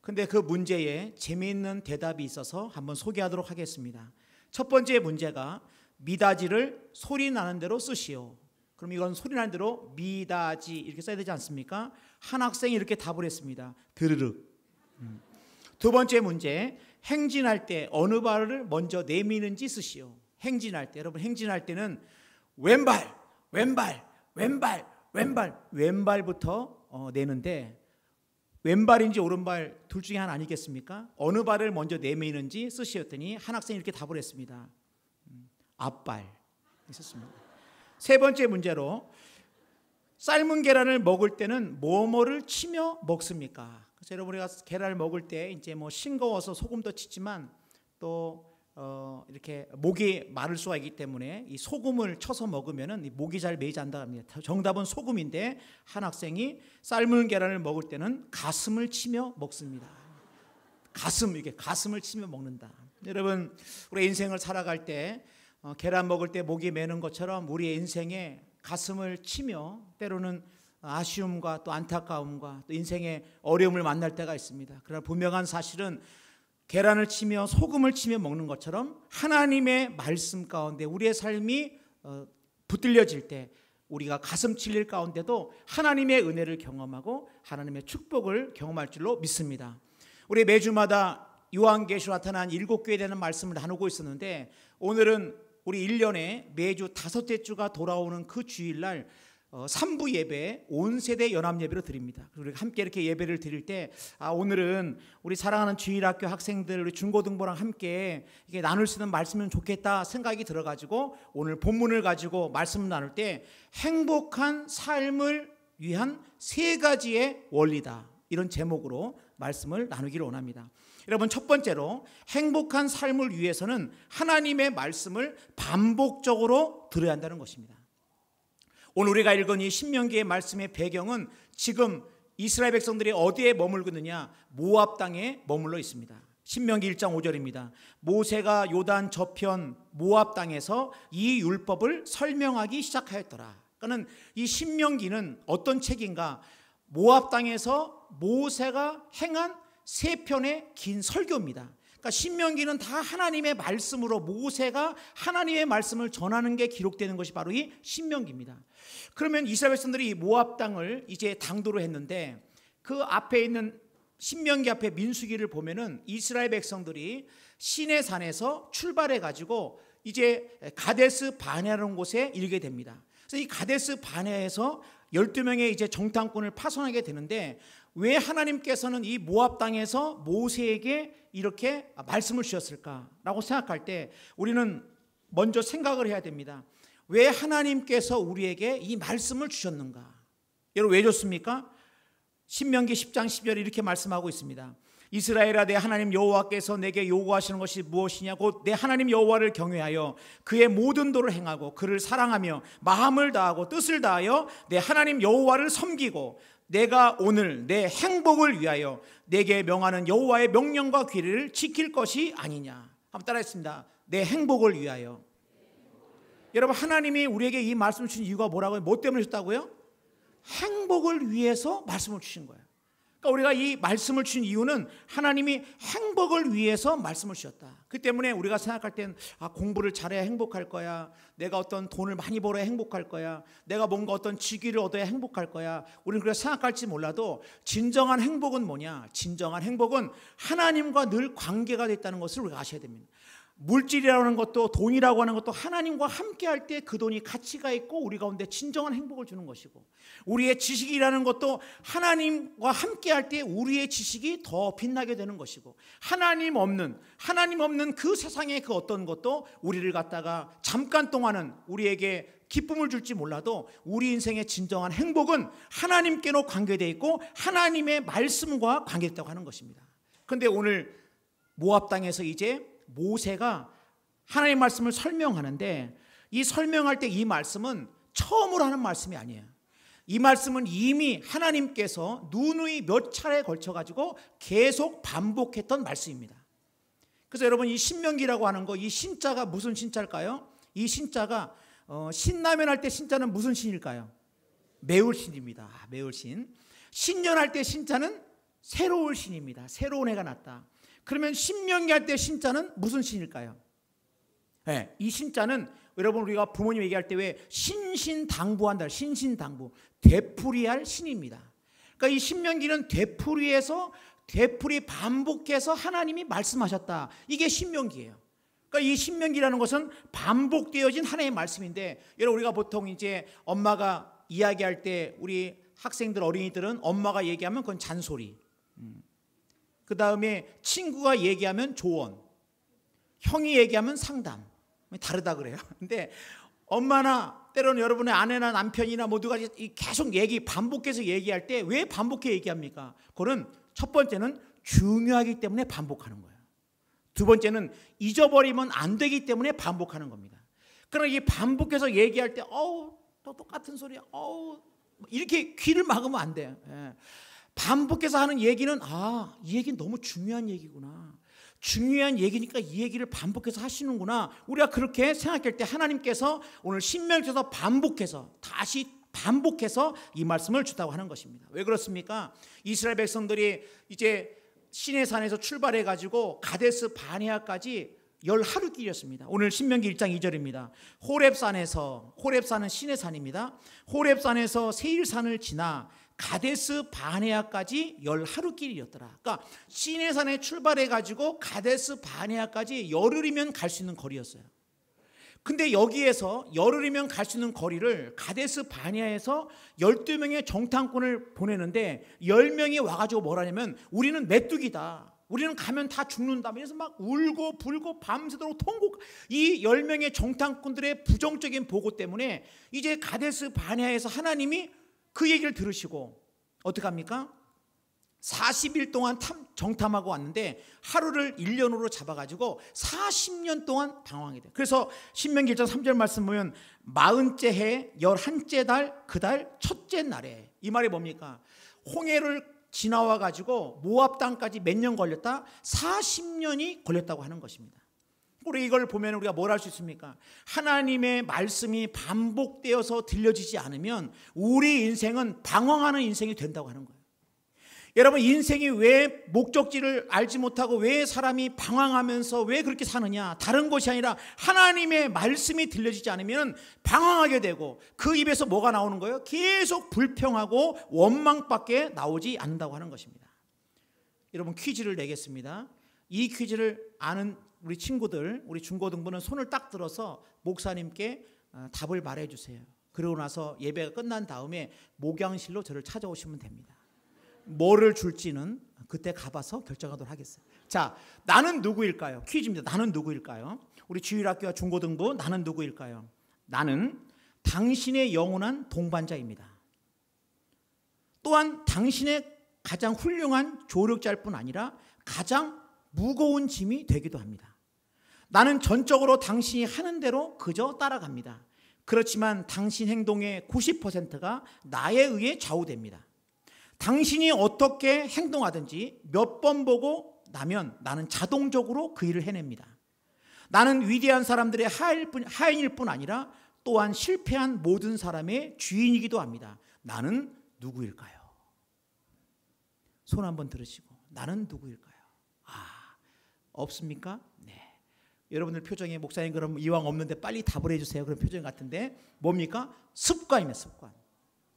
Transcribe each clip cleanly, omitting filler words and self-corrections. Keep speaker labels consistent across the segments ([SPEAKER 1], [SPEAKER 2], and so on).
[SPEAKER 1] 근데 그 문제에 재미있는 대답이 있어서 한번 소개하도록 하겠습니다. 첫 번째 문제가 미닫이를 소리 나는 대로 쓰시오. 그럼 이건 소리 나는 대로 미닫이 이렇게 써야 되지 않습니까? 한 학생이 이렇게 답을 했습니다. 드르륵. 두 번째 문제, 행진할 때 어느 발을 먼저 내미는지 쓰시오. 행진할 때, 여러분 행진할 때는 왼발, 왼발, 왼발, 왼발, 왼발부터 내는데 왼발인지 오른발 둘 중에 하나 아니겠습니까? 어느 발을 먼저 내미는지 쓰시었더니 한 학생이 이렇게 답을 했습니다. 앞발 있었습니다. 세 번째 문제로 삶은 계란을 먹을 때는 뭐뭐를 치며 먹습니까? 그래서 여러분 우리가 계란을 먹을 때 이제 뭐 싱거워서 소금도 치지만 또 이렇게 목이 마를 수가 있기 때문에 이 소금을 쳐서 먹으면은 이 목이 잘 메이지 않는다고 합니다. 정답은 소금인데 한 학생이 삶은 계란을 먹을 때는 가슴을 치며 먹습니다. 이게 가슴을 치며 먹는다. 여러분 우리 인생을 살아갈 때 계란 먹을 때 목이 메는 것처럼 우리의 인생에 가슴을 치며 때로는 아쉬움과 또 안타까움과 또 인생의 어려움을 만날 때가 있습니다. 그러나 분명한 사실은 계란을 치며 소금을 치며 먹는 것처럼 하나님의 말씀 가운데 우리의 삶이 붙들려질 때 우리가 가슴 찔릴 가운데도 하나님의 은혜를 경험하고 하나님의 축복을 경험할 줄로 믿습니다. 우리 매주마다 요한계시로 나타난 7교회에 대한 말씀을 나누고 있었는데 오늘은 우리 1년에 매주 5째 주가 돌아오는 그 주일날 3부 예배 온 세대 연합 예배로 드립니다. 우리가 함께 이렇게 예배를 드릴 때 오늘은 우리 사랑하는 주일학교 학생들 우리 중고등부랑 함께 이게 나눌 수 있는 말씀이면 좋겠다 생각이 들어가지고 오늘 본문을 가지고 말씀을 나눌 때 행복한 삶을 위한 3가지의 원리다 이런 제목으로 말씀을 나누기를 원합니다. 여러분 첫 번째로 행복한 삶을 위해서는 하나님의 말씀을 반복적으로 들어야 한다는 것입니다. 오늘 우리가 읽은 이 신명기의 말씀의 배경은 지금 이스라엘 백성들이 어디에 머물고 있느냐? 모압 땅에 머물러 있습니다. 신명기 1장 5절입니다. 모세가 요단 저편 모압 땅에서 이 율법을 설명하기 시작하였더라. 그러니까 이 신명기는 어떤 책인가? 모압 땅에서 모세가 행한 3편의 긴 설교입니다. 그러니까 신명기는 다 하나님의 말씀으로 모세가 하나님의 말씀을 전하는 게 기록되는 것이 바로 이 신명기입니다. 그러면 이스라엘 백성들이 모압 땅을 이제 당도로 했는데 그 앞에 있는 신명기 앞에 민수기를 보면은 이스라엘 백성들이 시내산에서 출발해 가지고 이제 가데스 바네라는 곳에 이르게 됩니다. 그래서 이 가데스 바네에서 12명의 이제 정탐꾼을 파송하게 되는데 왜 하나님께서는 이 모압 땅에서 모세에게 이렇게 말씀을 주셨을까라고 생각할 때 우리는 먼저 생각을 해야 됩니다. 왜 하나님께서 우리에게 이 말씀을 주셨는가? 여러분 왜 줬습니까? 신명기 10장 10절에 이렇게 말씀하고 있습니다. 이스라엘아 내 하나님 여호와께서 내게 요구하시는 것이 무엇이냐 곧 내 하나님 여호와를 경외하여 그의 모든 도를 행하고 그를 사랑하며 마음을 다하고 뜻을 다하여 내 하나님 여호와를 섬기고 내가 오늘 내 행복을 위하여 내게 명하는 여호와의 명령과 규례를 지킬 것이 아니냐. 한번 따라했습니다. 내 행복을 위하여. 여러분 하나님이 우리에게 이 말씀을 주신 이유가 뭐라고요? 뭐 때문에 주셨다고요? 행복을 위해서 말씀을 주신 거예요. 그러니까 우리가 이 말씀을 주신 이유는 하나님이 행복을 위해서 말씀을 주셨다. 그 때문에 우리가 생각할 땐 공부를 잘해야 행복할 거야. 내가 어떤 돈을 많이 벌어야 행복할 거야. 내가 뭔가 어떤 직위를 얻어야 행복할 거야. 우리는 그렇게 생각할지 몰라도 진정한 행복은 뭐냐? 진정한 행복은 하나님과 늘 관계가 됐다는 것을 우리가 아셔야 됩니다. 물질이라고 하는 것도 돈이라고 하는 것도 하나님과 함께 할 때 그 돈이 가치가 있고 우리 가운데 진정한 행복을 주는 것이고 우리의 지식이라는 것도 하나님과 함께 할 때 우리의 지식이 더 빛나게 되는 것이고 하나님 없는 그 세상의 그 어떤 것도 우리를 갖다가 잠깐 동안은 우리에게 기쁨을 줄지 몰라도 우리 인생의 진정한 행복은 하나님께로 관계되어 있고 하나님의 말씀과 관계됐다고 하는 것입니다. 그런데 오늘 모압 땅에서 이제 모세가 하나님의 말씀을 설명하는데 이 설명할 때 이 말씀은 처음으로 하는 말씀이 아니에요. 이 말씀은 이미 하나님께서 누누이 몇 차례에 걸쳐가지고 계속 반복했던 말씀입니다. 그래서 여러분 이 신명기라고 하는 거 이 신자가 무슨 신자일까요? 이 신자가 신라면 할 때 신자는 무슨 신일까요? 매울신입니다. 매울신. 신년할 때 신자는 새로울 신입니다. 새로운 해가 났다. 그러면 신명기 할 때 신자는 무슨 신일까요? 네, 이 신자는 여러분 우리가 부모님 얘기할 때 왜 신신당부한다. 신신당부. 되풀이할 신입니다. 그러니까 이 신명기는 되풀이 반복해서 하나님이 말씀하셨다. 이게 신명기예요. 그러니까 이 신명기라는 것은 반복되어진 하나님의 말씀인데, 여러분 우리가 보통 이제 엄마가 이야기할 때 우리 학생들 어린이들은 엄마가 얘기하면 그건 잔소리, 그 다음에 친구가 얘기하면 조언, 형이 얘기하면 상담. 다르다 그래요. 근데 엄마나 때로는 여러분의 아내나 남편이나 모두가 계속 반복해서 얘기할 때 왜 반복해 얘기합니까? 그거는 첫 번째는 중요하기 때문에 반복하는 거예요. 두 번째는 잊어버리면 안 되기 때문에 반복하는 겁니다. 그러나 이 반복해서 얘기할 때 또 똑같은 소리야. 이렇게 귀를 막으면 안 돼요. 예. 반복해서 하는 얘기는 이 얘기는 너무 중요한 얘기구나. 중요한 얘기니까 이 얘기를 반복해서 하시는구나. 우리가 그렇게 생각할 때 하나님께서 오늘 신명기에서 다시 반복해서 이 말씀을 주다고 하는 것입니다. 왜 그렇습니까? 이스라엘 백성들이 이제 시내산에서 출발해 가지고 가데스 바네아까지 10하루길이었습니다. 오늘 신명기 1장 2절입니다. 호렙산은 시내산입니다. 호렙산에서 세일산을 지나 가데스 바네아까지 10하루길이었더라. 그러니까 시내산에 출발해 가지고 가데스 바네아까지 열흘이면 갈 수 있는 거리였어요. 근데 여기에서 열흘이면 갈 수 있는 거리를 가데스 바네아에서 12명의 정탐꾼을 보내는데 10명이 와가지고 뭐라냐면 우리는 메뚜기다. 우리는 가면 다 죽는다. 그래서 막 울고 불고 밤새도록 통곡. 이 10명의 정탐꾼들의 부정적인 보고 때문에 이제 가데스 바네아에서 하나님이 그 얘기를 들으시고 어떻게 합니까? 40일 동안 정탐하고 왔는데 하루를 1년으로 잡아가지고 40년 동안 방황하게 돼요. 그래서 신명기 1장 3절 말씀 보면 40째 해 11째 달 그 달 첫째 날에, 이 말이 뭡니까? 홍해를 지나와 가지고 모압 땅까지 몇 년 걸렸다? 40년이 걸렸다고 하는 것입니다. 우리 이걸 보면 우리가 뭘 할 수 있습니까? 하나님의 말씀이 반복되어서 들려지지 않으면 우리 인생은 방황하는 인생이 된다고 하는 거예요. 여러분, 인생이 왜 목적지를 알지 못하고 왜 사람이 방황하면서 왜 그렇게 사느냐? 다른 것이 아니라 하나님의 말씀이 들려지지 않으면 방황하게 되고 그 입에서 뭐가 나오는 거예요? 계속 불평하고 원망밖에 나오지 않는다고 하는 것입니다. 여러분, 퀴즈를 내겠습니다. 이 퀴즈를 아는 우리 친구들, 우리 중고등부는 손을 딱 들어서 목사님께 답을 말해 주세요. 그러고 나서 예배가 끝난 다음에 목양실로 저를 찾아오시면 됩니다. 뭐를 줄지는 그때 가봐서 결정하도록 하겠어요. 자, 나는 누구일까요? 퀴즈입니다. 나는 누구일까요? 우리 주일학교와 중고등부, 나는 누구일까요? 나는 당신의 영원한 동반자입니다. 또한 당신의 가장 훌륭한 조력자일 뿐 아니라 가장 무거운 짐이 되기도 합니다. 나는 전적으로 당신이 하는 대로 그저 따라갑니다. 그렇지만 당신 행동의 90%가 나에 의해 좌우됩니다. 당신이 어떻게 행동하든지 몇 번 보고 나면 나는 자동적으로 그 일을 해냅니다. 나는 위대한 사람들의 하인일 뿐 아니라 또한 실패한 모든 사람의 주인이기도 합니다. 나는 누구일까요? 손 한번 들으시고, 나는 누구일까요? 없습니까? 네. 여러분들 표정에 목사님 그럼 이왕 없는데 빨리 답을 해주세요. 그런 표정 같은데 뭡니까? 습관입니다. 습관.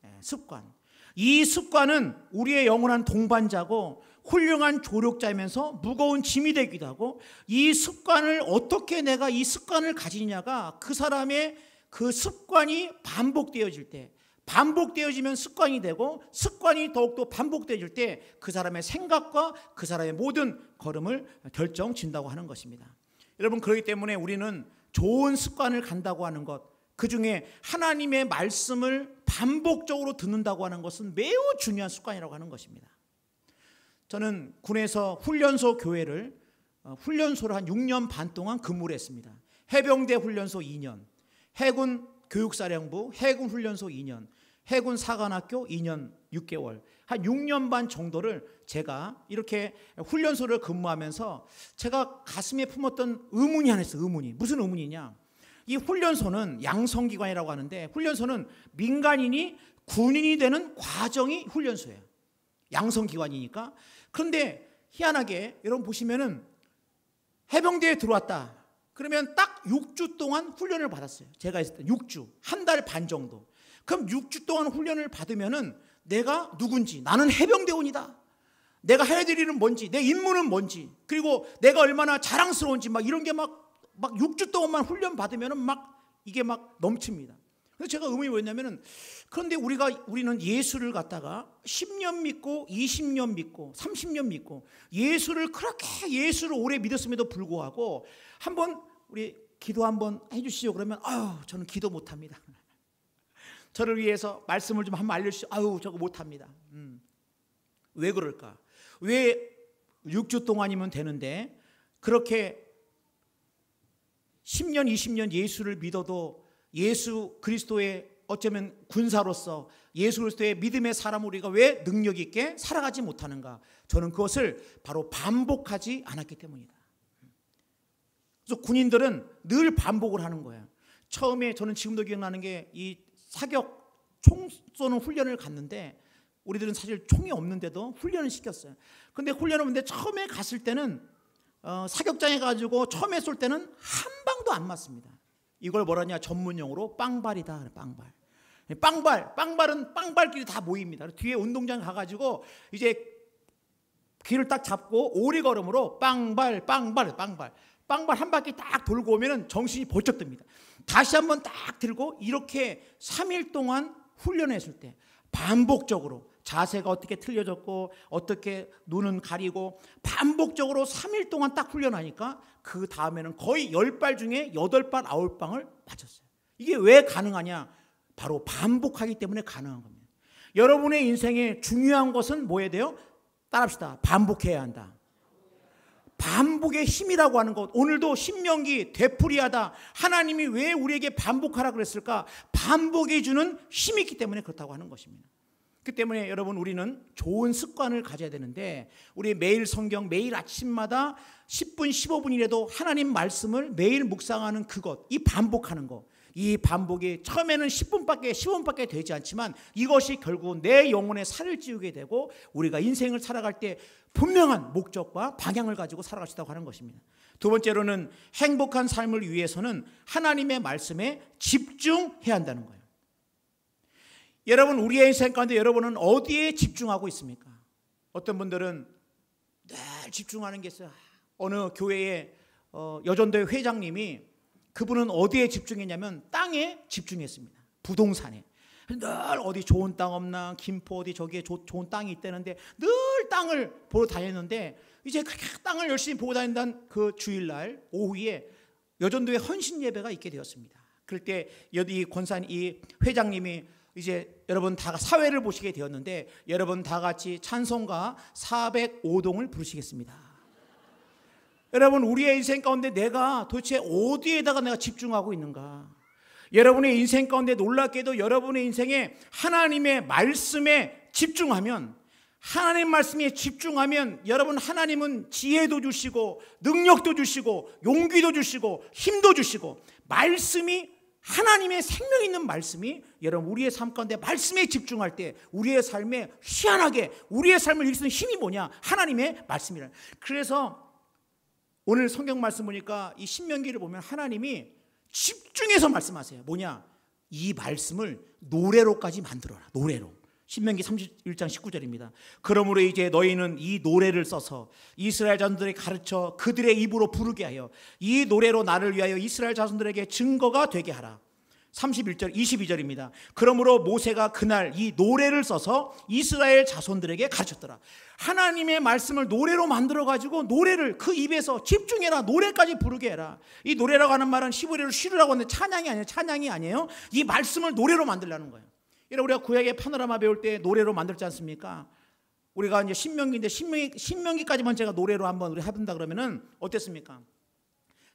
[SPEAKER 1] 네, 습관. 이 습관은 우리의 영원한 동반자고 훌륭한 조력자이면서 무거운 짐이 되기도 하고, 이 습관을 어떻게 내가 이 습관을 가지냐가 그 사람의 그 습관이 반복되어질 때, 반복되어지면 습관이 되고 습관이 더욱더 반복되어질 때 그 사람의 생각과 그 사람의 모든 걸음을 결정짓는다고 하는 것입니다. 여러분, 그렇기 때문에 우리는 좋은 습관을 간다고 하는 것, 그 중에 하나님의 말씀을 반복적으로 듣는다고 하는 것은 매우 중요한 습관이라고 하는 것입니다. 저는 군에서 훈련소를 한 6년 반 동안 근무를 했습니다. 해병대 훈련소 2년, 해군 교육사령부 해군 훈련소 2년, 해군 사관학교 2년 6개월, 한 6년 반 정도를 제가 이렇게 훈련소를 근무하면서 제가 가슴에 품었던 의문이 하나 있어요. 무슨 의문이냐? 이 훈련소는 양성기관이라고 하는데, 훈련소는 민간인이 군인이 되는 과정이 훈련소예요. 양성기관이니까. 그런데 희한하게 여러분 보시면은 해병대에 들어왔다. 그러면 딱 6주 동안 훈련을 받았어요. 제가 있을 때 6주, 한 달 반 정도. 그럼 6주 동안 훈련을 받으면은 내가 누군지, 나는 해병대원이다. 내가 해야 될 일은 뭔지, 내 임무는 뭔지, 그리고 내가 얼마나 자랑스러운지 막 이런 게 막 6주 동안만 훈련 받으면은 막 이게 막 넘칩니다. 그래서 제가 의문이 뭐였냐면은, 그런데 우리는 예수를 갖다가 10년 믿고 20년 믿고 30년 믿고 예수를 그렇게 예수를 오래 믿었음에도 불구하고 한번 우리 기도 한번 해주시죠. 그러면 저는 기도 못합니다. 저를 위해서 말씀을 좀 한번 알려주시죠. 저거 못합니다. 왜 그럴까? 왜 6주 동안이면 되는데 그렇게 10년 20년 예수를 믿어도 예수 그리스도의 어쩌면 군사로서 예수 그리스도의 믿음의 사람 우리가 왜 능력 있게 살아가지 못하는가? 저는 그것을 바로 반복하지 않았기 때문이다. 그래서 군인들은 늘 반복을 하는 거예요. 처음에 저는 지금도 기억나는 게 이 사격 총 쏘는 훈련을 갔는데 우리들은 사실 총이 없는데도 훈련을 시켰어요. 근데 훈련을 했는데 처음에 갔을 때는 사격장에 가지고 처음에 쏠 때는 한 방도 안 맞습니다. 이걸 뭐라냐 전문용어로 빵발이다. 빵발은 빵발끼리 다 모입니다. 뒤에 운동장 가가지고 이제 길을 딱 잡고 오리걸음으로 빵발 한 바퀴 딱 돌고 오면은 정신이 번쩍 듭니다. 다시 한번 딱 들고 이렇게 3일 동안 훈련했을 때 반복적으로 자세가 어떻게 틀려졌고 어떻게 눈은 가리고 반복적으로 3일 동안 딱 훈련하니까 그 다음에는 거의 10발 중에 8발 9방을 맞췄어요. 이게 왜 가능하냐? 바로 반복하기 때문에 가능한 겁니다. 여러분의 인생에 중요한 것은 뭐 해야 돼요? 따라합시다. 반복해야 한다. 반복의 힘이라고 하는 것. 오늘도 신명기 되풀이하다. 하나님이 왜 우리에게 반복하라 그랬을까? 반복이 주는 힘이 있기 때문에 그렇다고 하는 것입니다. 그 때문에 여러분 우리는 좋은 습관을 가져야 되는데 우리 매일 성경 매일 아침마다 10분 15분이라도 하나님 말씀을 매일 묵상하는 그것, 이 반복하는 것, 이 반복이 처음에는 15분밖에 되지 않지만 이것이 결국 내 영혼에 살을 찌우게 되고 우리가 인생을 살아갈 때 분명한 목적과 방향을 가지고 살아갈 수 있다고 하는 것입니다. 두 번째로는 행복한 삶을 위해서는 하나님의 말씀에 집중해야 한다는 거예요. 여러분 우리의 인생 가운데 여러분은 어디에 집중하고 있습니까? 어떤 분들은 늘 집중하는 게 있어요. 어느 교회의 여전도회 회장님이 그분은 어디에 집중했냐면 땅에 집중했습니다. 부동산에. 늘 어디 좋은 땅 없나 김포 어디 저기에 좋은 땅이 있다는데 늘 땅을 보러 다녔는데 이제 그렇게 땅을 열심히 보고 다닌다는 그 주일날 오후에 여전도회 헌신 예배가 있게 되었습니다. 그럴 때 이 권사님 이 회장님이 이제 여러분 다 사회를 보시게 되었는데 여러분 다 같이 찬송가 405동을 부르시겠습니다. 여러분 우리의 인생 가운데 내가 도대체 어디에다가 내가 집중하고 있는가? 여러분의 인생 가운데 놀랍게도 여러분의 인생에 하나님의 말씀에 집중하면 하나님 말씀에 집중하면 여러분 하나님은 지혜도 주시고 능력도 주시고 용기도 주시고 힘도 주시고 말씀이 하나님의 생명 있는 말씀이 여러분 우리의 삶 가운데 말씀에 집중할 때 우리의 삶에 희한하게 우리의 삶을 이길 수 있는 힘이 뭐냐? 하나님의 말씀이라. 그래서 오늘 성경 말씀 보니까 이 신명기를 보면 하나님이 집중해서 말씀하세요. 뭐냐? 이 말씀을 노래로까지 만들어라. 노래로. 신명기 31장 19절입니다. 그러므로 이제 너희는 이 노래를 써서 이스라엘 자손들에게 가르쳐 그들의 입으로 부르게 하여 이 노래로 나를 위하여 이스라엘 자손들에게 증거가 되게 하라. 31절 22절입니다. 그러므로 모세가 그날 이 노래를 써서 이스라엘 자손들에게 가르쳤더라. 하나님의 말씀을 노래로 만들어가지고 노래를 그 입에서 집중해라. 노래까지 부르게 해라. 이 노래라고 하는 말은 히브리어로 쉬르라고 하는데 찬양이 아니에요. 이 말씀을 노래로 만들라는 거예요. 우리가 구약의 파노라마 배울 때 노래로 만들지 않습니까? 우리가 이제 신명기인데 신명기까지만 제가 노래로 한번 우리 해본다 그러면은 어땠습니까?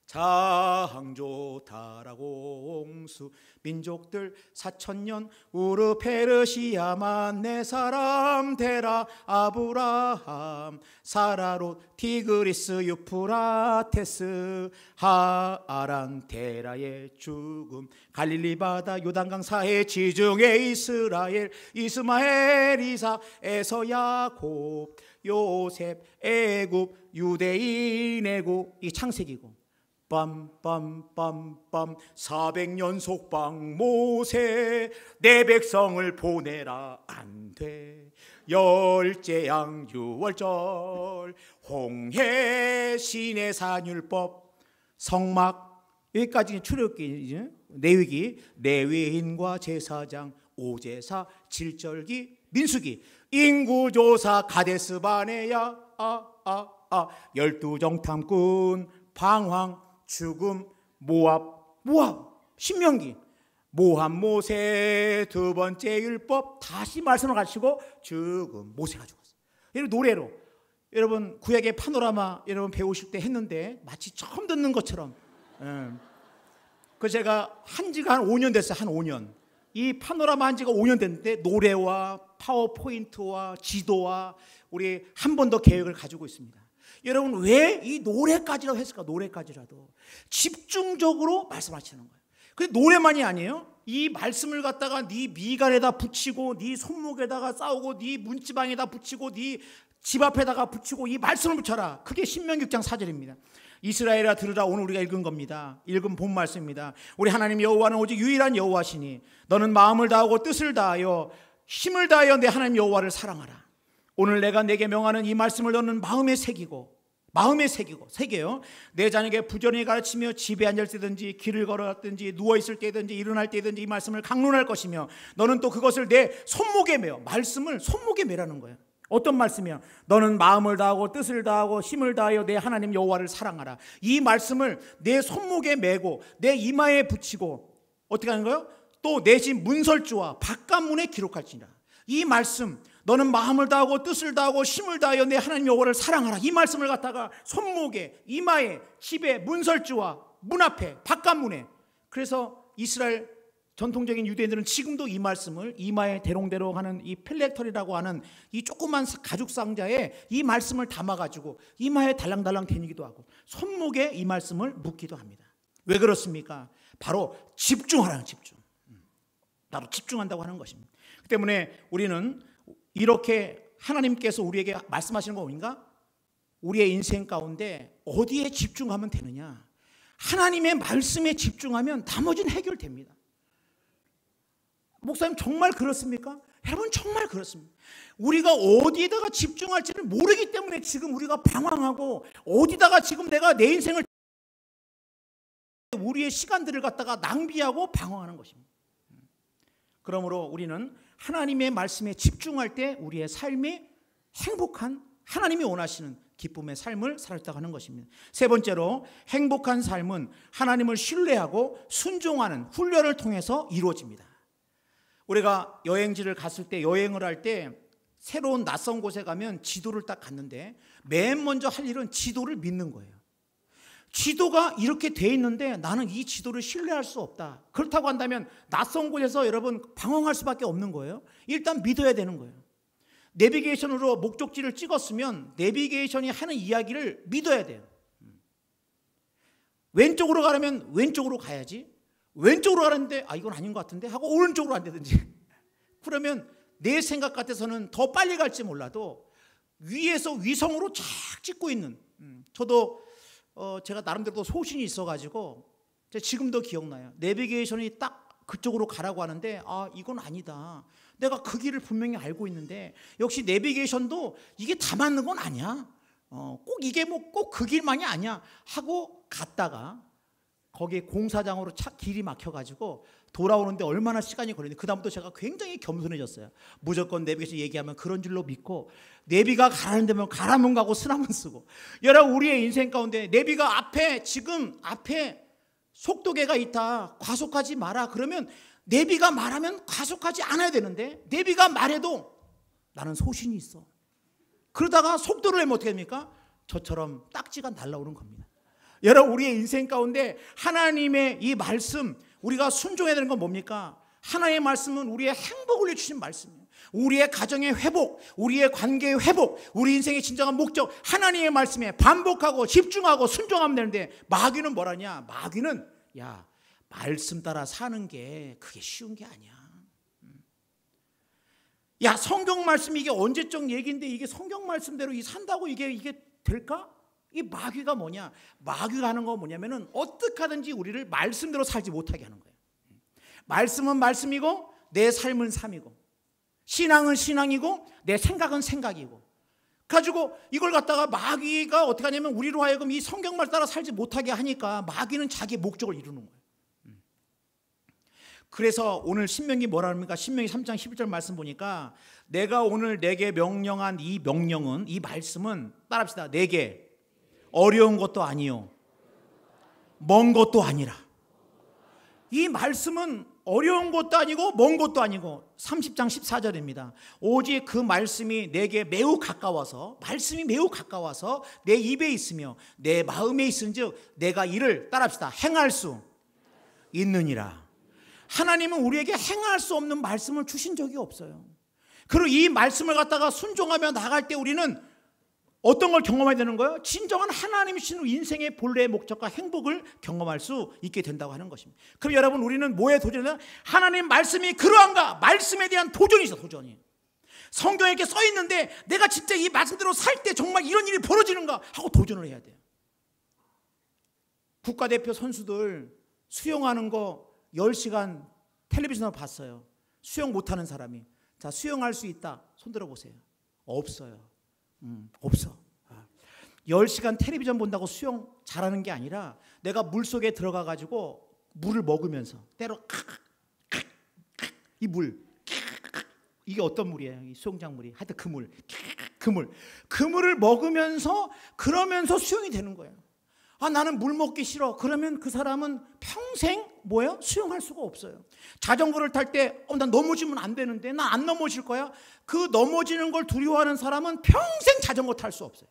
[SPEAKER 1] 장조 다라공수 민족들 4,000년 우르 페르시아만 내 사람 데라 아브라함 사라롯 티그리스 유프라테스 하아란 데라의 죽음 갈릴리 바다 요단강 사해 지중해 이스라엘 이스마엘 이삭 에서 야곱 요셉 애굽 유대인 애굽 이 창세기고 빰빰빰빰 400년 속방 모세 내 백성을 보내라 안돼 열째 양 유월절 홍해 시내 산율법 성막 여기까지 출애굽기 레위기 레위인과 제사장 오제사 질절기 민수기 인구조사 가데스 바네야 12정탐꾼 방황 죽음 모압 신명기 모함 모세 두 번째 율법 다시 말씀을 가지고 죽음 모세가 죽었어요. 여러분 노래로 여러분 구약의 파노라마 여러분 배우실 때 했는데 마치 처음 듣는 것처럼 그 제가 한 지가 한 5년 됐어요. 한 5년 이 파노라마 한 지가 5년 됐는데 노래와 파워포인트와 지도와 우리 한 번 더 계획을 가지고 있습니다. 여러분 왜 이 노래까지라도 했을까? 노래까지라도 집중적으로 말씀하시는 거예요. 근데 노래만이 아니에요. 이 말씀을 갖다가 네 미간에다 붙이고 네 손목에다가 싸우고 네 문지방에다 붙이고 네 집 앞에다가 붙이고 이 말씀을 붙여라. 그게 신명기 6장 4절입니다. 이스라엘아 들으라. 오늘 우리가 읽은 겁니다. 읽은 본 말씀입니다. 우리 하나님 여호와는 오직 유일한 여호와시니 너는 마음을 다하고 뜻을 다하여 힘을 다하여 내 하나님 여호와를 사랑하라. 오늘 내가 내게 명하는 이 말씀을 너는 마음에 새기고 내 자녀에게 부지런히 가르치며 집에 앉을 때든지 길을 걸어갔든지 누워있을 때든지 일어날 때든지 이 말씀을 강론할 것이며 너는 또 그것을 내 손목에 매어 말씀을 손목에 매라는 거예요. 어떤 말씀이야? 너는 마음을 다하고 뜻을 다하고 힘을 다하여 내 하나님 여호와를 사랑하라. 이 말씀을 내 손목에 매고 내 이마에 붙이고 어떻게 하는 거예요? 또 내 집 문설주와 바깥문에 기록할지니라. 이 말씀 너는 마음을 다하고 뜻을 다하고 힘을 다하여 내 하나님 여호와를 사랑하라. 이 말씀을 갖다가 손목에 이마에 집에 문설주와 문 앞에 바깥문에 그래서 이스라엘 전통적인 유대인들은 지금도 이 말씀을 이마에 대롱대롱 하는 이 필렉터리라고 하는 이 조그만 가죽 상자에 이 말씀을 담아가지고 이마에 달랑달랑 다니기도 하고 손목에 이 말씀을 묶기도 합니다. 왜 그렇습니까? 바로 집중하라는 집중. 바로 집중한다고 하는 것입니다. 그 때문에 우리는 이렇게 하나님께서 우리에게 말씀하시는 거 뭔가? 우리의 인생 가운데 어디에 집중하면 되느냐? 하나님의 말씀에 집중하면 나머지는 해결됩니다. 목사님 정말 그렇습니까? 여러분 정말 그렇습니다. 우리가 어디에다가 집중할지를 모르기 때문에 지금 우리가 방황하고 어디다가 지금 내가 내 인생을 우리의 시간들을 갖다가 낭비하고 방황하는 것입니다. 그러므로 우리는 하나님의 말씀에 집중할 때 우리의 삶이 행복한 하나님이 원하시는 기쁨의 삶을 살았다고 하는 것입니다. 세 번째로 행복한 삶은 하나님을 신뢰하고 순종하는 훈련을 통해서 이루어집니다. 우리가 여행지를 갔을 때 여행을 할 때 새로운 낯선 곳에 가면 지도를 딱 갔는데 맨 먼저 할 일은 지도를 믿는 거예요. 지도가 이렇게 돼 있는데 나는 이 지도를 신뢰할 수 없다. 그렇다고 한다면 낯선 곳에서 여러분 방황할 수밖에 없는 거예요. 일단 믿어야 되는 거예요. 내비게이션으로 목적지를 찍었으면 내비게이션이 하는 이야기를 믿어야 돼요. 왼쪽으로 가려면 왼쪽으로 가야지. 왼쪽으로 가는데 이건 아닌 것 같은데 하고 오른쪽으로 간다든지 그러면 내 생각 같아서는 더 빨리 갈지 몰라도 위에서 위성으로 쫙 찍고 있는 저도 제가 나름대로 소신이 있어가지고 지금도 기억나요. 내비게이션이 딱 그쪽으로 가라고 하는데 이건 아니다. 내가 그 길을 분명히 알고 있는데 역시 내비게이션도 이게 다 맞는 건 아니야. 꼭 이게 뭐 꼭 그 길만이 아니야 하고 갔다가 거기에 공사장으로 길이 막혀가지고 돌아오는데 얼마나 시간이 걸리는데 그다음부터 제가 굉장히 겸손해졌어요. 무조건 내비게이션 얘기하면 그런 줄로 믿고 내비가 가라는 데면 가라면 가고 쓰라면 쓰고. 여러분 우리의 인생 가운데 내비가 앞에 지금 앞에 속도계가 있다. 과속하지 마라. 그러면 내비가 말하면 과속하지 않아야 되는데 내비가 말해도 나는 소신이 있어. 그러다가 속도를 내면 어떻게 됩니까? 저처럼 딱지가 날라오는 겁니다. 여러분, 우리의 인생 가운데 하나님의 이 말씀, 우리가 순종해야 되는 건 뭡니까? 하나님의 말씀은 우리의 행복을 위해 주신 말씀이에요. 우리의 가정의 회복, 우리의 관계의 회복, 우리 인생의 진정한 목적, 하나님의 말씀에 반복하고 집중하고 순종하면 되는데, 마귀는 뭐라냐? 마귀는 야, 말씀 따라 사는 게 그게 쉬운 게 아니야. 야, 성경 말씀이 이게 언제적 얘기인데 이게 성경 말씀대로 산다고 이게 될까? 이 마귀가 뭐냐? 마귀가 하는 거 뭐냐면은 어떻게 하든지 우리를 말씀대로 살지 못하게 하는 거예요. 말씀은 말씀이고 내 삶은 삶이고, 신앙은 신앙이고 내 생각은 생각이고, 가지고 이걸 갖다가 마귀가 어떻게 하냐면 우리로 하여금 이 성경 말 따라 살지 못하게 하니까 마귀는 자기 목적을 이루는 거예요. 그래서 오늘 신명기 뭐라 합니까? 신명기 3장 11절 말씀 보니까 내가 오늘 내게 명령한 이 명령은, 이 말씀은 따라합시다. 내게 어려운 것도 아니요 먼 것도 아니라. 이 말씀은 어려운 것도 아니고 먼 것도 아니고 30장 14절입니다. 오직 그 말씀이 내게 매우 가까워서, 말씀이 매우 가까워서 내 입에 있으며 내 마음에 있은즉 내가 이를 따라합시다. 행할 수 있느니라. 하나님은 우리에게 행할 수 없는 말씀을 주신 적이 없어요. 그리고 이 말씀을 갖다가 순종하며 나갈 때 우리는 어떤 걸 경험해야 되는 거예요? 진정한 하나님이 주신 인생의 본래의 목적과 행복을 경험할 수 있게 된다고 하는 것입니다. 그럼 여러분, 우리는 뭐에 도전해야? 하나님 말씀이 그러한가? 말씀에 대한 도전이 있어. 도전이. 성경에 이렇게 써 있는데 내가 진짜 이 말씀대로 살 때 정말 이런 일이 벌어지는가 하고 도전을 해야 돼요. 국가대표 선수들 수영하는 거 10시간 텔레비전으로 봤어요. 수영 못하는 사람이. 자, 수영할 수 있다. 손 들어보세요. 없어요. 없어. 10시간 텔레비전 본다고 수영 잘하는 게 아니라 내가 물속에 들어가가지고 물을 먹으면서 때로 이 물, 이게 어떤 물이에요? 이 수영장 물이. 하여튼 그 물을 먹으면서 그러면서 수영이 되는 거예요. 아, 나는 물 먹기 싫어. 그러면 그 사람은 평생 뭐예요? 수영할 수가 없어요. 자전거를 탈 때 난 넘어지면 안 되는데 난 안 넘어질 거야. 그 넘어지는 걸 두려워하는 사람은 평생 자전거 탈 수 없어요.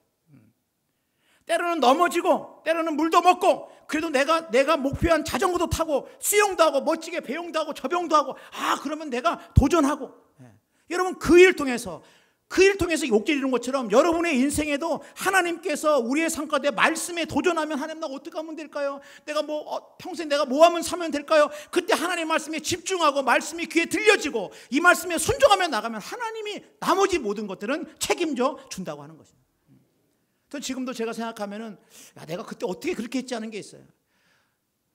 [SPEAKER 1] 때로는 넘어지고 때로는 물도 먹고, 그래도 내가 목표한 자전거도 타고 수영도 하고 멋지게 배영도 하고 저병도 하고, 그러면 내가 도전하고. 여러분, 그 일을 통해서 욕질 이룬 것처럼 여러분의 인생에도 하나님께서 우리의 삶 가운데 말씀에 도전하면, 하나님 나 어떻게 하면 될까요? 내가 평생 내가 뭐 하면 사면 될까요? 그때 하나님 말씀에 집중하고 말씀이 귀에 들려지고 이 말씀에 순종하며 나가면 하나님이 나머지 모든 것들은 책임져 준다고 하는 것입니다. 전 지금도 제가 생각하면은 내가 그때 어떻게 그렇게 했지 하는 게 있어요.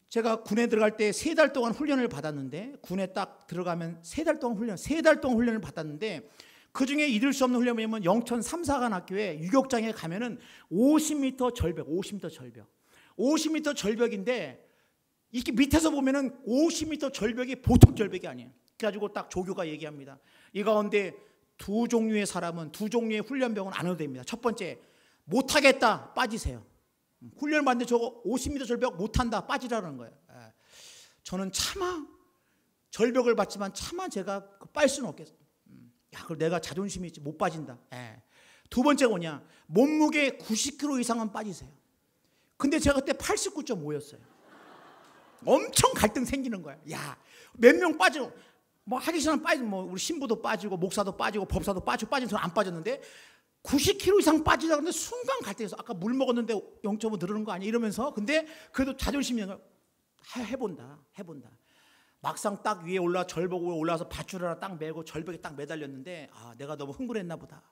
[SPEAKER 1] 제가 군에 들어갈 때 3달 동안 훈련을 받았는데, 군에 딱 들어가면 3달 동안 훈련을 받았는데, 그 중에 잊을 수 없는 훈련이 뭐냐면 영천 삼사관학교에 유격장에 가면은 50m 절벽인데 이렇게 밑에서 보면은 50m 절벽이 보통 절벽이 아니에요. 그래가지고 딱 조교가 얘기합니다. 이 가운데 두 종류의 훈련병은 안 해도 됩니다. 첫 번째, 못하겠다, 빠지세요. 훈련 받는데 저거 50m 절벽 못한다, 빠지라는 거예요. 저는 차마 절벽을 받지만 차마 제가 빠질 수는 없겠어요. 그걸 내가 자존심이 있지, 못 빠진다. 두 번째가 뭐냐, 몸무게 90kg 이상은 빠지세요. 근데 제가 그때 89.5였어요. 엄청 갈등 생기는 거야. 몇 명 빠지고, 하기 싫으면 빠지고, 우리 신부도 빠지고 목사도 빠지고 법사도 빠지고, 빠진 사람 안 빠졌는데 90kg 이상 빠지자 그러는데 순간 갈등해서, 아까 물 먹었는데 0.5 늘어는 거 아니야 이러면서, 근데 그래도 자존심이 해본다. 막상 딱 위에 절벽 위에 올라와서 밧줄 하나 딱 메고 절벽에 딱 매달렸는데, 내가 너무 흥분했나 보다.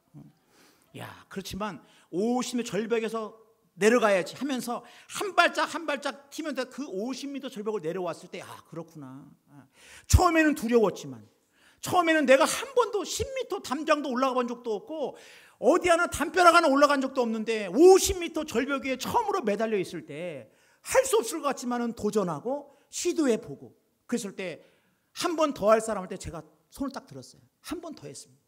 [SPEAKER 1] 그렇지만 50m 절벽에서 내려가야지 하면서 한 발짝 튀면서 그 50m 절벽을 내려왔을 때, 그렇구나. 처음에는 두려웠지만, 처음에는 내가 한 번도 10m 담장도 올라가 본 적도 없고 어디 하나 담벼락 하나 올라간 적도 없는데 50m 절벽 위에 처음으로 매달려 있을 때 할 수 없을 것 같지만은 도전하고 시도해보고, 그랬을 때 한 번 더 할 사람한테 제가 손을 딱 들었어요. 한 번 더 했습니다.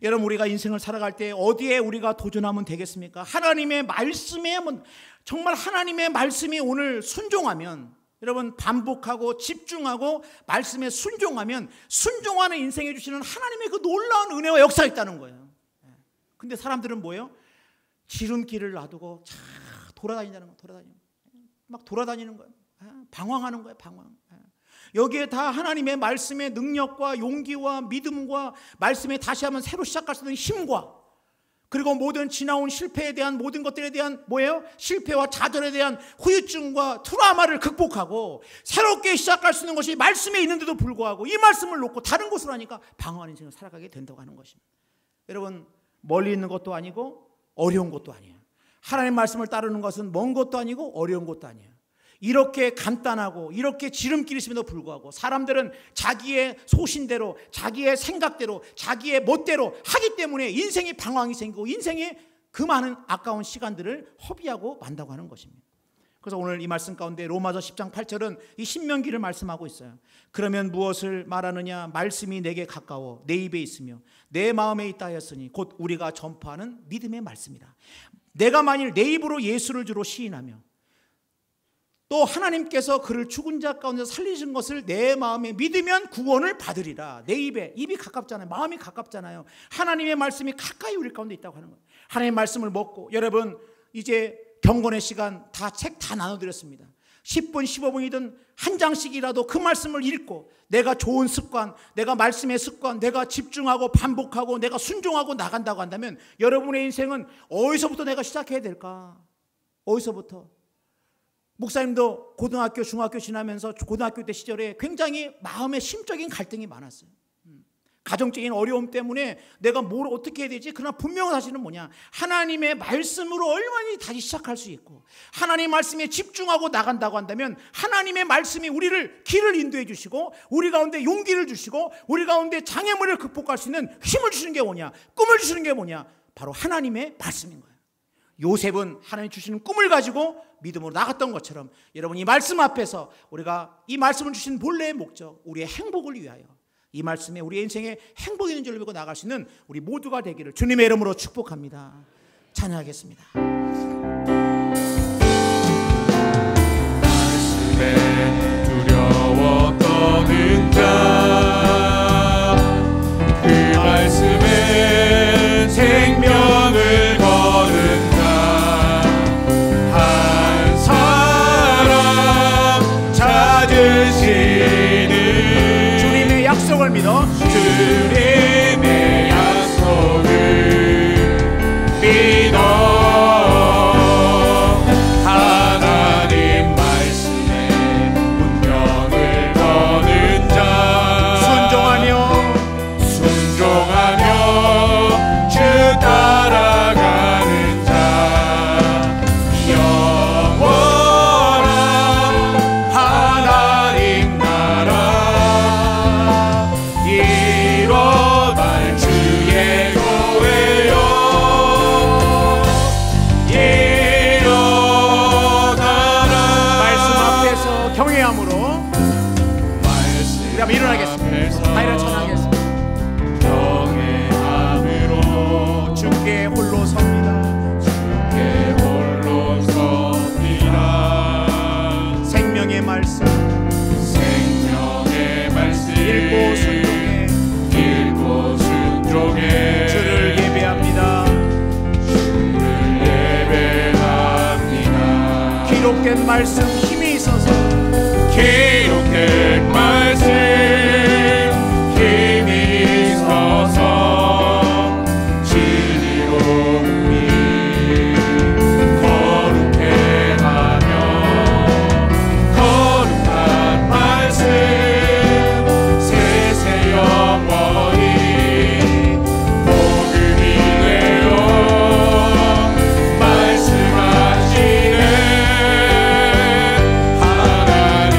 [SPEAKER 1] 여러분, 우리가 인생을 살아갈 때 어디에 우리가 도전하면 되겠습니까? 하나님의 말씀에, 정말 하나님의 말씀이 오늘 순종하면, 여러분 반복하고 집중하고 말씀에 순종하면 순종하는 인생에 주시는 하나님의 그 놀라운 은혜와 역사가 있다는 거예요. 근데 사람들은 뭐예요? 지름길을 놔두고 돌아다니는 막 돌아다니는 거예요. 방황하는 거예요. 방황. 여기에 다 하나님의 말씀의 능력과 용기와 믿음과 말씀에 다시 한번 새로 시작할 수 있는 힘과, 그리고 모든 지나온 실패에 대한 모든 것들에 대한 뭐예요? 실패와 좌절에 대한 후유증과 트라우마를 극복하고 새롭게 시작할 수 있는 것이 말씀에 있는데도 불구하고 이 말씀을 놓고 다른 곳으로 하니까 방황하는 인생을 살아가게 된다고 하는 것입니다. 여러분, 멀리 있는 것도 아니고 어려운 것도 아니에요. 하나님의 말씀을 따르는 것은 먼 것도 아니고 어려운 것도 아니에요. 이렇게 간단하고 이렇게 지름길이 있음에도 불구하고 사람들은 자기의 소신대로, 자기의 생각대로, 자기의 멋대로 하기 때문에 인생에 방황이 생기고 인생에 그 많은 아까운 시간들을 허비하고 만다고 하는 것입니다. 그래서 오늘 이 말씀 가운데 로마서 10장 8절은 이 신명기를 말씀하고 있어요. 그러면 무엇을 말하느냐? 말씀이 내게 가까워 내 입에 있으며 내 마음에 있다 하였으니 곧 우리가 전파하는 믿음의 말씀이다. 내가 만일 내 입으로 예수를 주로 시인하며 또 하나님께서 그를 죽은 자 가운데서 살리신 것을 내 마음에 믿으면 구원을 받으리라. 내 입이 가깝잖아요. 마음이 가깝잖아요. 하나님의 말씀이 가까이 우리 가운데 있다고 하는 거예요. 하나님의 말씀을 먹고, 여러분 이제 경건의 시간 책 다 나눠드렸습니다. 10분 15분이든 한 장씩이라도 그 말씀을 읽고 내가 좋은 습관, 내가 말씀의 습관, 내가 집중하고 반복하고 내가 순종하고 나간다고 한다면 여러분의 인생은 어디서부터 내가 시작해야 될까? 어디서부터? 목사님도 고등학교, 중학교 지나면서 고등학교 때 시절에 굉장히 마음의 심적인 갈등이 많았어요. 가정적인 어려움 때문에 내가 뭘 어떻게 해야 되지? 그러나 분명한 사실은 뭐냐? 하나님의 말씀으로 얼마나 다시 시작할 수 있고 하나님의 말씀에 집중하고 나간다고 한다면 하나님의 말씀이 우리를 길을 인도해 주시고 우리 가운데 용기를 주시고 우리 가운데 장애물을 극복할 수 있는 힘을 주시는 게 뭐냐? 꿈을 주시는 게 뭐냐? 바로 하나님의 말씀인 거예요. 요셉은 하나님 주시는 꿈을 가지고 믿음으로 나갔던 것처럼 여러분 이 말씀 앞에서 우리가 이 말씀을 주신 본래의 목적, 우리의 행복을 위하여 이 말씀에 우리 인생에 행복이 있는 줄을 믿고 나갈 수 있는 우리 모두가 되기를 주님의 이름으로 축복합니다. 찬양하겠습니다.
[SPEAKER 2] 말씀에 두려워 떠는 자, 그 말씀에 생명을 거는 자, 한 사람 찾으시는
[SPEAKER 1] 주님의 약속을 믿어
[SPEAKER 2] 주님의 약속을 믿어 하나님 말씀에 운명을 거는 자 순종하며 주 따라가는 자 영원한 하나님 나라 이뤄날 주의 교회여 일어나라.
[SPEAKER 1] 말씀 앞에서 경외함으로 우리 한번 일어나겠습니다. 다 일어나 찬양하겠습니다.
[SPEAKER 2] 경외함으로
[SPEAKER 1] 주께 홀로 섭니다.
[SPEAKER 2] 주께 홀로 섭니다.
[SPEAKER 1] 생명의 말씀
[SPEAKER 2] 생명의 말씀
[SPEAKER 1] 읽고 순종해 주를 예배합니다. 기록된 말씀 힘이 있어서
[SPEAKER 2] 기록된 말씀 힘이 있어서 진리로 거룩해 하며 거룩한 말씀 세세 영원히 복음이 되어 말씀하시네 하나님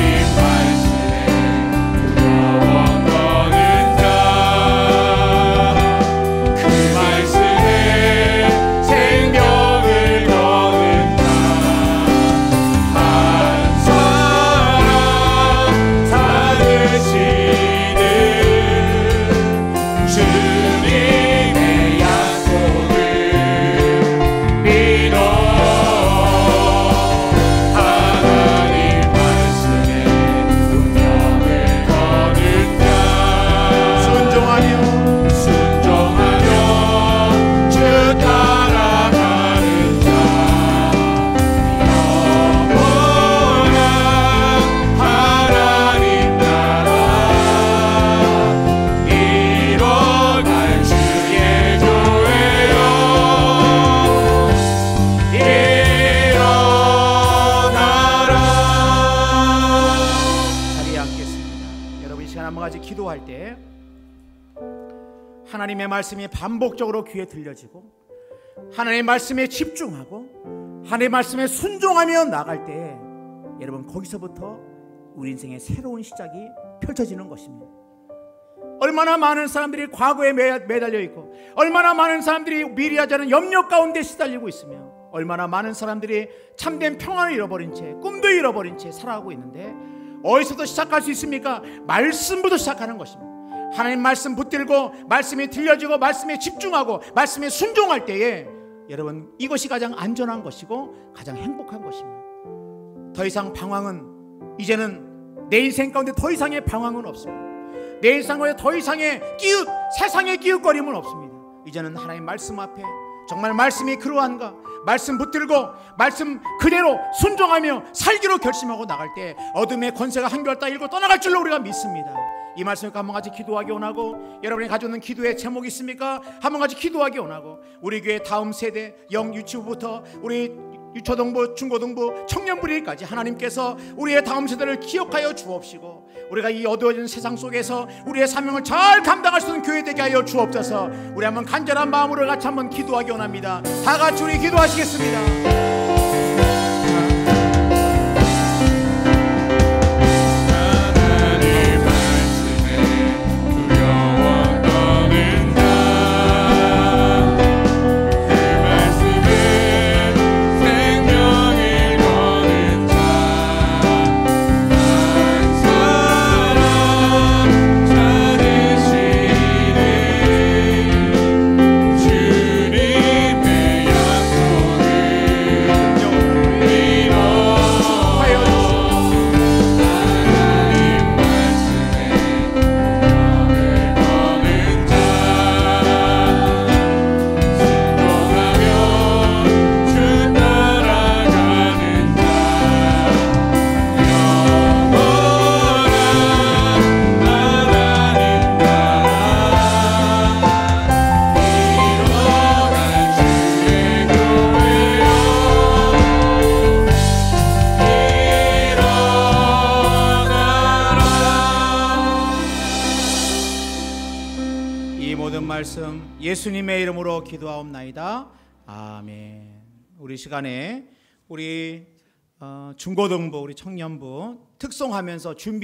[SPEAKER 1] 기도할 때 하나님의 말씀이 반복적으로 귀에 들려지고 하나님의 말씀에 집중하고 하나님의 말씀에 순종하며 나갈 때 여러분 거기서부터 우리 인생의 새로운 시작이 펼쳐지는 것입니다. 얼마나 많은 사람들이 과거에 매달려 있고 얼마나 많은 사람들이 미래하지 않은 염려 가운데 시달리고 있으며 얼마나 많은 사람들이 참된 평안을 잃어버린 채 꿈도 잃어버린 채 살아가고 있는데 어디서부터 시작할 수 있습니까? 말씀부터 시작하는 것입니다. 하나님 말씀 붙들고 말씀이 들려지고 말씀에 집중하고 말씀에 순종할 때에 여러분 이것이 가장 안전한 것이고 가장 행복한 것입니다. 더 이상 방황은 이제는 내 인생 가운데 더 이상의 방황은 없습니다. 내 인생 가운데 더 이상의 세상의 기웃거림은 없습니다. 이제는 하나님 말씀 앞에 정말 말씀이 그러한가 말씀 붙들고 말씀 그대로 순종하며 살기로 결심하고 나갈 때 어둠의 권세가 한결 따일고 떠나갈 줄로 우리가 믿습니다. 이 말씀을 한번 같이 기도하기 원하고 여러분이 가지고 있는 기도의 제목이 있습니까? 한번 같이 기도하기 원하고 우리 교회 다음 세대 영유치부부터 우리 유초등부, 중고등부, 청년부리까지 하나님께서 우리의 다음 세대를 기억하여 주옵시고 우리가 이 어두워진 세상 속에서 우리의 사명을 잘 감당할 수 있는 교회 되게 하여 주옵소서. 우리 한번 간절한 마음으로 같이 한번 기도하기 원합니다. 다 같이 우리 기도하시겠습니다. 말씀 예수님의 이름으로 기도하옵나이다. 아멘. 우리 시간에 우리 중고등부 우리 청년부 특송하면서 준비